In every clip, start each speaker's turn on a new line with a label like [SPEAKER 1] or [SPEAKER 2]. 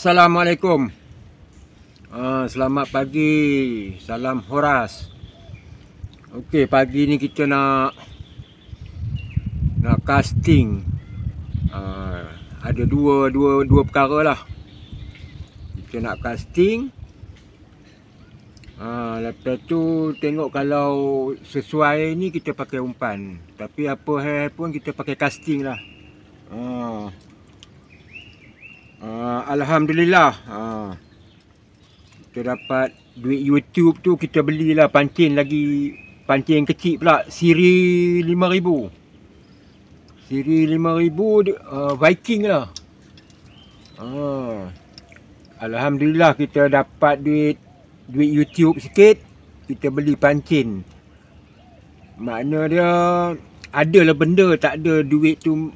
[SPEAKER 1] Assalamualaikum. Selamat pagi. Salam Horas. Okey, pagi ni kita nak casting. Ada dua perkara lah. Kita nak casting. Lepas tu tengok kalau sesuai ni kita pakai umpan. Tapi apa hal pun kita pakai casting lah. Alhamdulillah. Kita dapat duit YouTube tu, kita belilah pancing lagi. Pancing kecil pula, siri 5,000. Siri 5,000 Viking lah. Alhamdulillah kita dapat duit YouTube sikit. Kita beli pancing. Makna dia adalah benda, tak ada duit tu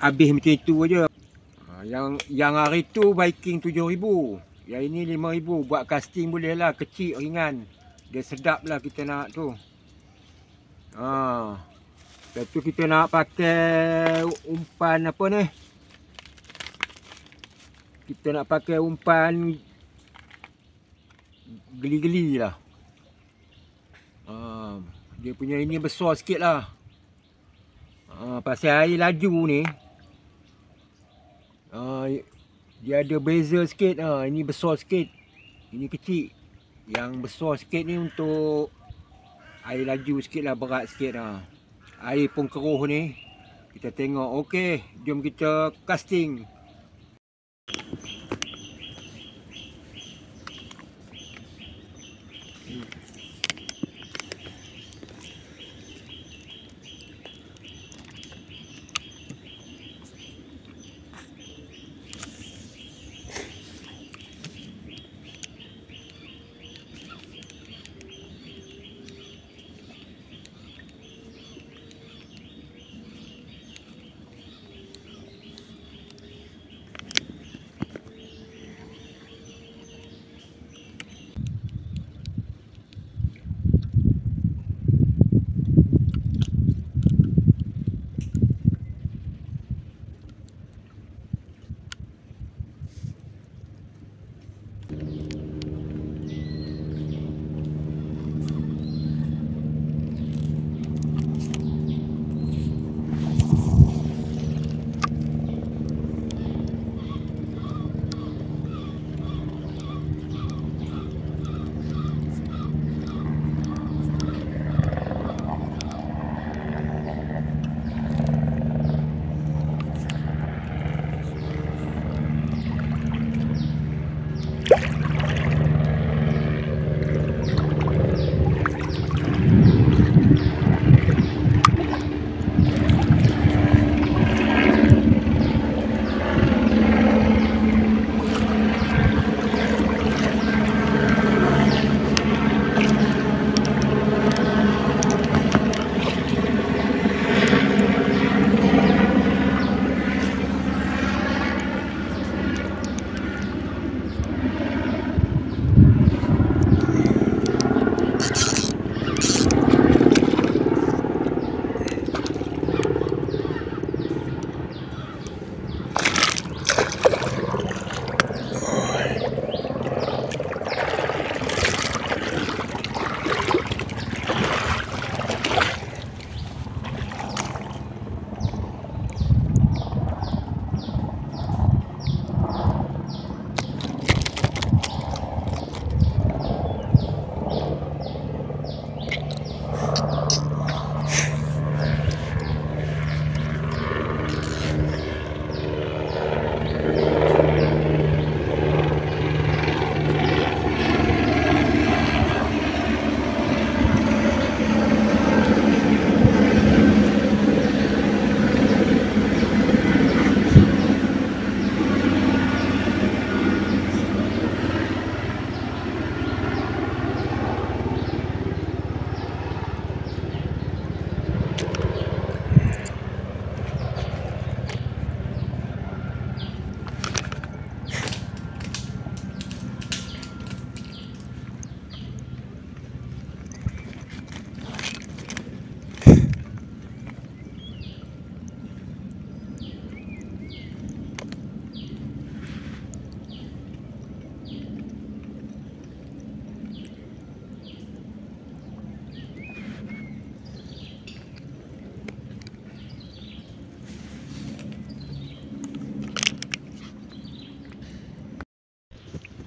[SPEAKER 1] habis macam itu aja. Yang hari tu Viking 7,000. Yang ini 5,000. Buat casting boleh lah, kecil, ringan. Dia sedap lah kita nak tu. Lepas tu kita nak pakai umpan apa ni? Kita nak pakai umpan geli-geli lah. Dia punya ini besar sikit lah. Pasal air laju ni, dia ada beza sikit. Ini besar sikit, ini kecil. Yang besar sikit ni untuk air laju sikit lah, berat sikit lah. Air pun keruh ni. Kita tengok. Okey, jom kita casting.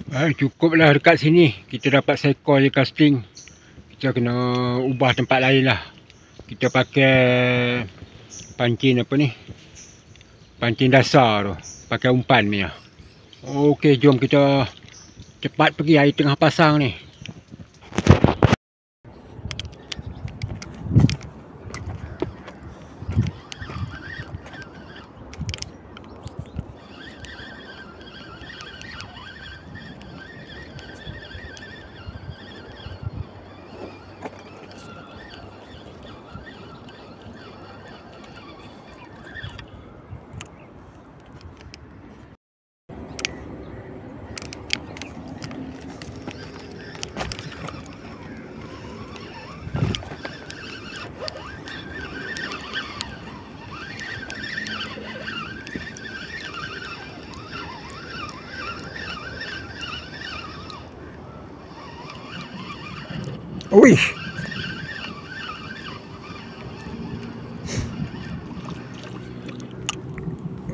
[SPEAKER 1] Cukuplah dekat sini. Kita dapat seekor je casting. Kita kena ubah tempat lain lah. Kita pakai pancing apa ni, pancing dasar tu, pakai umpan punya. Okey, jom kita cepat pergi, air tengah pasang ni. Wih.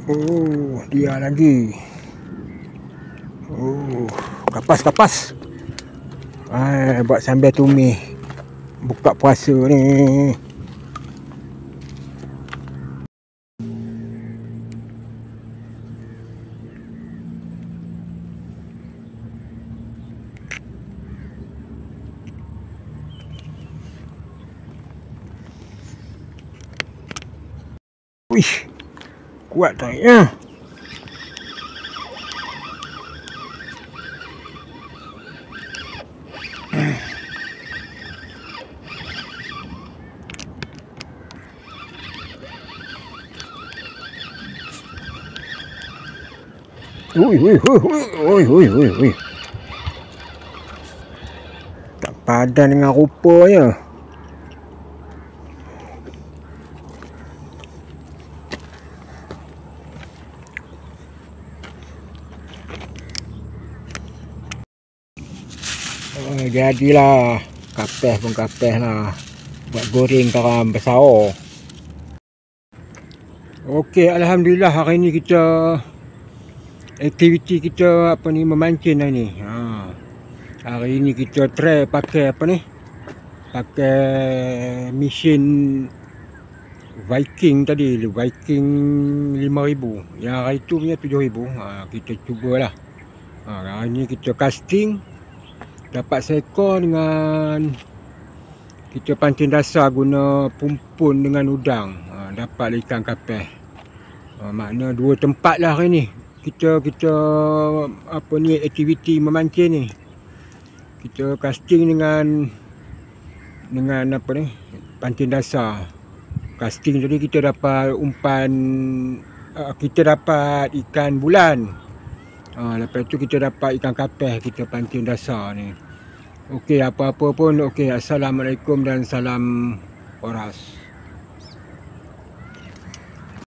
[SPEAKER 1] Oh, dia lagi. Oh, kapas. Buat sambal tumis buka puasa ni. Wih, kuat tak ya? Ui. Tak padan dengan rupanya. Jadilah kapeh lah buat goreng garam besar. Okey, alhamdulillah hari ni kita aktiviti kita apa ni, memancing lah ni. Hari ni kita try pakai apa ni, pakai mesin Viking tadi, Viking 5000. Yang hari tu punya 7000. Kita cubalah. Hari ni kita casting, dapat seekor dengan kita pancing dasar guna pumpun dengan udang. Dapat ikan kapeh. Makna 2 tempat lah hari ni kita apa ni, aktiviti memancing ni. Kita casting dengan apa ni, pancing dasar. Casting tadi kita dapat umpan, kita dapat ikan bulan. Lepas tu kita dapat ikan kapeh, kita pancing dasar ni. Okey, apa-apa pun okey. Assalamualaikum dan salam waras.